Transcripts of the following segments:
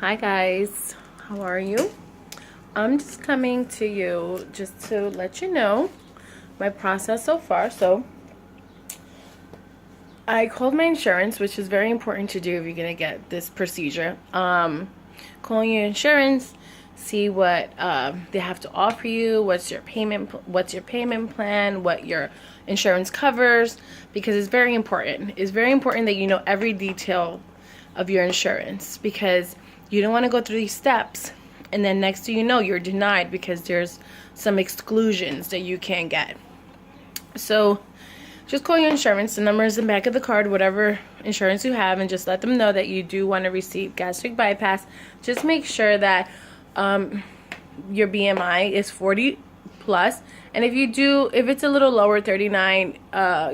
Hi guys, how are you? I'm just coming to you just to let you know my process so far. So I called my insurance, which is very important to do if you're gonna get this procedure. Calling your insurance, see what they have to offer you, what's your payment plan, what your insurance covers, because it's very important. It's very important that you know every detail of your insurance, because you don't want to go through these steps and then next thing you know you're denied because there's some exclusions that you can't get. So just call your insurance. The number is in the back of the card, whatever insurance you have, and just let them know that you do want to receive gastric bypass. Just make sure that your BMI is 40 plus, and if it's a little lower, 39,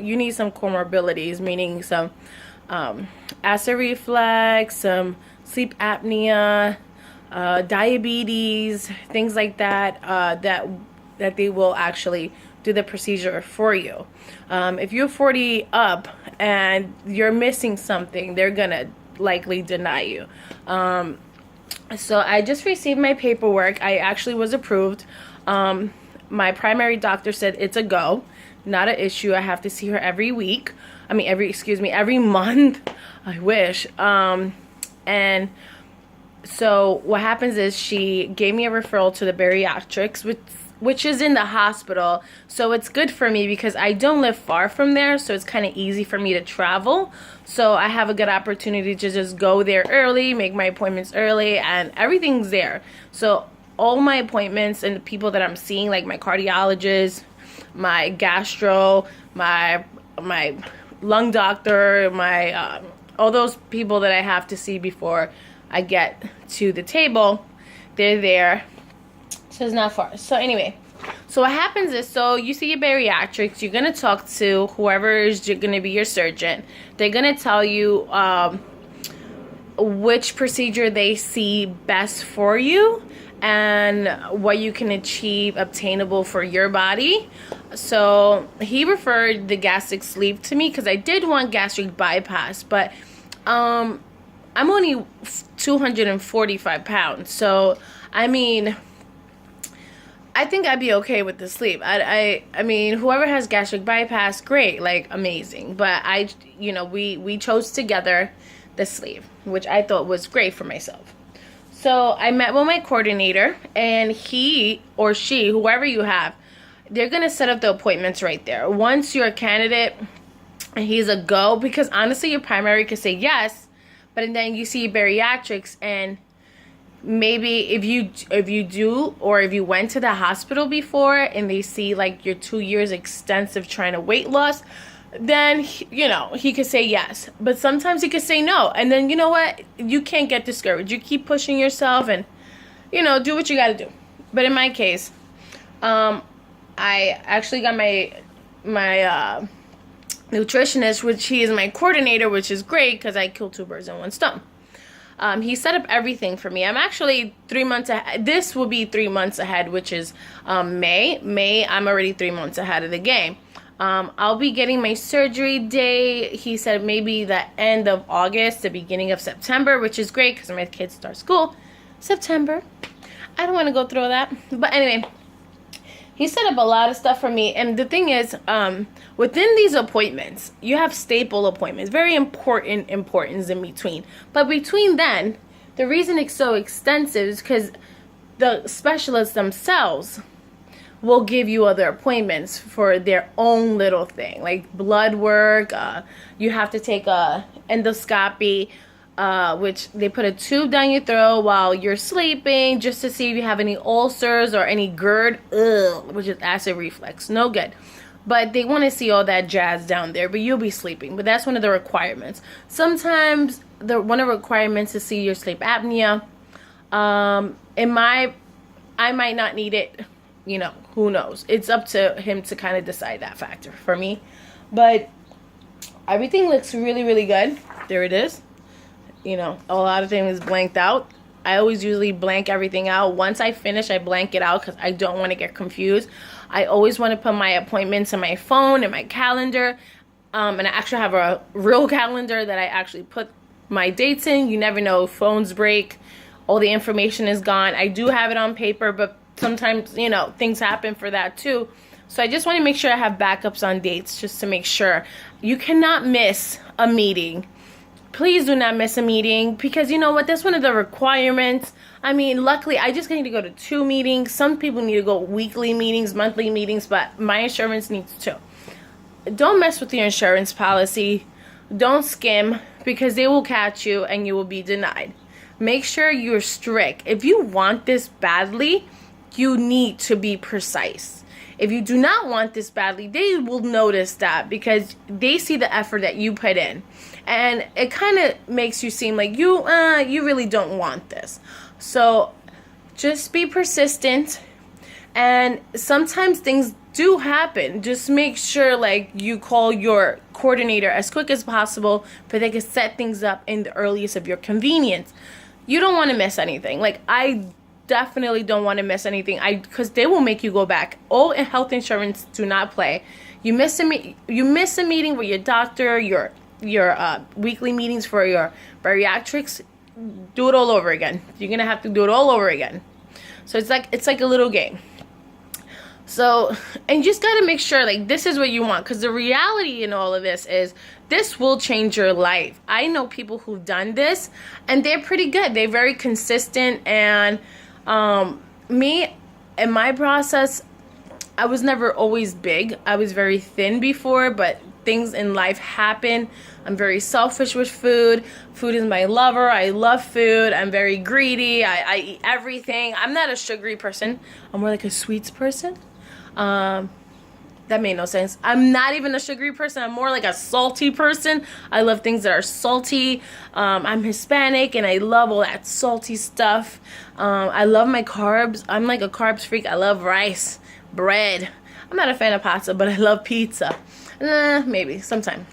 you need some comorbidities, meaning some acid reflux, some sleep apnea, diabetes, things like that, that they will actually do the procedure for you. If you're 40 up and you're missing something, they're gonna likely deny you. So I just received my paperwork. I actually was approved. My primary doctor said it's a go, not an issue. I have to see her every week. Every month. I wish. And so what happens is she gave me a referral to the bariatrics, which is in the hospital. So it's good for me because I don't live far from there, so it's kind of easy for me to travel. So I have a good opportunity to just go there early, make my appointments early, and everything's there. So all my appointments and the people that I'm seeing, like my cardiologist, my gastro, my lung doctor, my all those people that I have to see before I get to the table, they're there. So it's not far. So anyway, so what happens is, so you see your bariatrics, you're going to talk to whoever is going to be your surgeon. They're going to tell you which procedure they see best for you and what you can achieve obtainable for your body. So he referred the gastric sleeve to me because I did want gastric bypass, but I'm only 245 pounds. So, I mean, I think I'd be okay with the sleeve. I mean, whoever has gastric bypass, great, like amazing. But we chose together the sleeve, which I thought was great for myself. So I met with my coordinator, and he or she, whoever you have, they're gonna set up the appointments right there. Once you're a candidate and he's a go, because honestly, your primary could say yes, but then you see bariatrics, and maybe if you do, or if you went to the hospital before and they see like your 2 years extensive trying to weight loss, then he could say yes. But sometimes he could say no, and then you know what, you can't get discouraged. You keep pushing yourself and do what you got to do. But in my case, I actually got my nutritionist, which he is my coordinator, which is great because I kill two birds in one stone. He set up everything for me. I'm actually 3 months ahead. This will be 3 months ahead, which is May. I'm already 3 months ahead of the game. I'll be getting my surgery date. He said maybe the end of August, the beginning of September, which is great because my kids start school September. I don't want to go through that. But anyway, he set up a lot of stuff for me. And the thing is, within these appointments, you have staple appointments. Very importance in between. But between then, the reason it's so extensive is because the specialists themselves will give you other appointments for their own little thing. Like blood work, you have to take a endoscopy, which they put a tube down your throat while you're sleeping just to see if you have any ulcers or any GERD, which is acid reflux. No good. But they want to see all that jazz down there, but you'll be sleeping. But that's one of the requirements. Sometimes one of the requirements is to see your sleep apnea. I might not need it. Who knows? It's up to him to kind of decide that factor for me. But everything looks really, really good. There it is. A lot of things blanked out. I always usually blank everything out. Once I finish, I blank it out because I don't want to get confused. I always want to put my appointments on my phone and my calendar. And I actually have a real calendar that I actually put my dates in. You never know, phones break, all the information is gone. I do have it on paper, but sometimes, you know, things happen for that too. So I just want to make sure I have backups on dates just to make sure. You cannot miss a meeting. Please do not miss a meeting, because you know what? That's one of the requirements. I mean, luckily, I just need to go to 2 meetings. Some people need to go weekly meetings, monthly meetings, but my insurance needs 2. Don't mess with your insurance policy. Don't skim, because they will catch you and you will be denied. Make sure you're strict. If you want this badly, you need to be precise. If you do not want this badly, they will notice that, because they see the effort that you put in. And it kind of makes you seem like you really don't want this. So just be persistent. And sometimes things do happen. Just make sure like you call your coordinator as quick as possible, but they can set things up in the earliest of your convenience. You don't want to miss anything. Like, I definitely don't want to miss anything. Because they will make you go back. All health insurance do not play. You miss a meeting with your doctor, your weekly meetings for your bariatrics, do it all over again. You're gonna have to do it all over again. So it's like a little game. So, and you just gotta make sure like this is what you want, because the reality in all of this is this will change your life. I know people who've done this and they're pretty good. They're very consistent. And me, in my process, I was never always big. I was very thin before, but things in life happen. I'm very selfish with food. Food is my lover. I love food. I'm very greedy. I eat everything. I'm not a sugary person. I'm more like a sweets person. That made no sense. I'm not even a sugary person. I'm more like a salty person. I love things that are salty. I'm Hispanic and I love all that salty stuff. I love my carbs. I'm like a carbs freak. I love rice, bread. I'm not a fan of pasta, but I love pizza. Maybe sometime.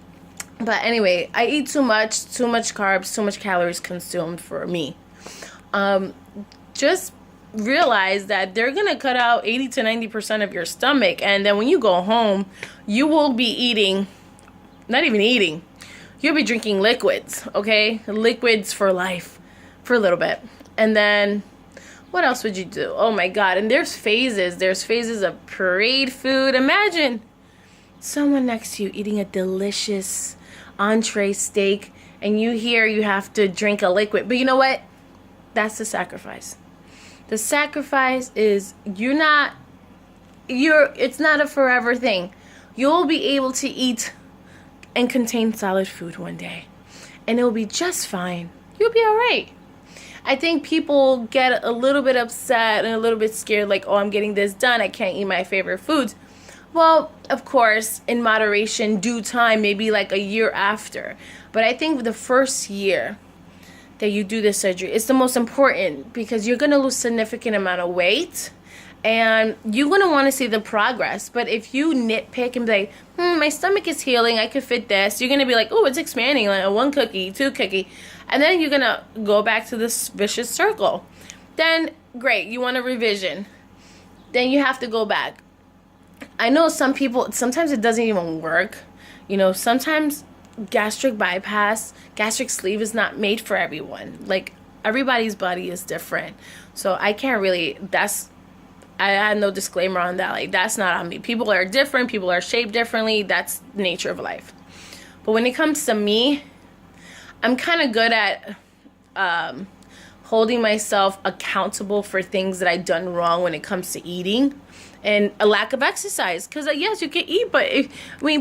But anyway, I eat too much carbs, too much calories consumed for me. Just realize that they're going to cut out 80 to 90% of your stomach. And then when you go home, you will be eating, not even eating, you'll be drinking liquids, okay? Liquids for life, for a little bit. And then what else would you do? Oh my God. And there's phases. There's phases of parade food. Imagine someone next to you eating a delicious entree steak and you have to drink a liquid. But you know what? That's the sacrifice. The sacrifice is it's not a forever thing. You'll be able to eat and contain solid food one day. And it'll be just fine. You'll be all right. I think people get a little bit upset and a little bit scared, like, oh, I'm getting this done. I can't eat my favorite foods. Well, of course, in moderation, due time, maybe like a year after. But I think the first year that you do this surgery is the most important, because you're going to lose significant amount of weight and you're going to want to see the progress. But if you nitpick and be like, my stomach is healing, I could fit this, you're going to be like, oh, it's expanding, like a 1 cookie, 2 cookie. And then you're going to go back to this vicious circle. Then, great, you want a revision. Then you have to go back. I know some people, sometimes it doesn't even work. You know, sometimes gastric sleeve is not made for everyone. Like, everybody's body is different. So I can't really, I had no disclaimer on that. Like, that's not on me. People are different. People are shaped differently. That's the nature of life. But when it comes to me, I'm kind of good at holding myself accountable for things that I've done wrong when it comes to eating. And a lack of exercise. Because, yes, you can eat, but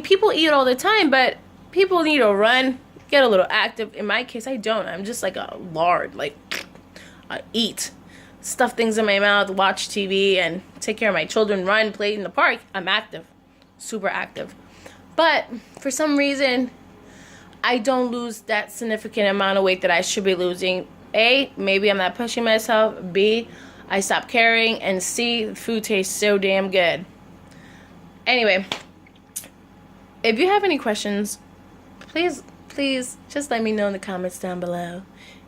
people eat all the time, but people need to run, get a little active. In my case, I don't. I'm just like a lard. Like, I eat, stuff things in my mouth, watch TV, and take care of my children, run, play in the park. I'm active, super active. But for some reason, I don't lose that significant amount of weight that I should be losing. A, maybe I'm not pushing myself. B, I stopped caring. And C, food tastes so damn good. Anyway, if you have any questions, please just let me know in the comments down below.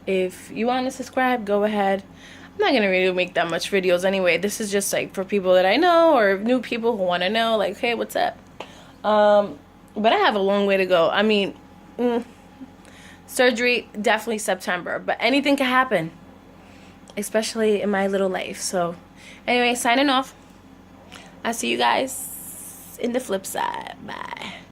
If you want to subscribe, go ahead. I'm not going to really make that much videos anyway. This is just like for people that I know or new people who want to know, like, hey, what's up? But I have a long way to go. I mean, surgery, definitely September. But anything can happen. especially in my little life. So anyway, signing off. I'll see you guys in the flip side. Bye.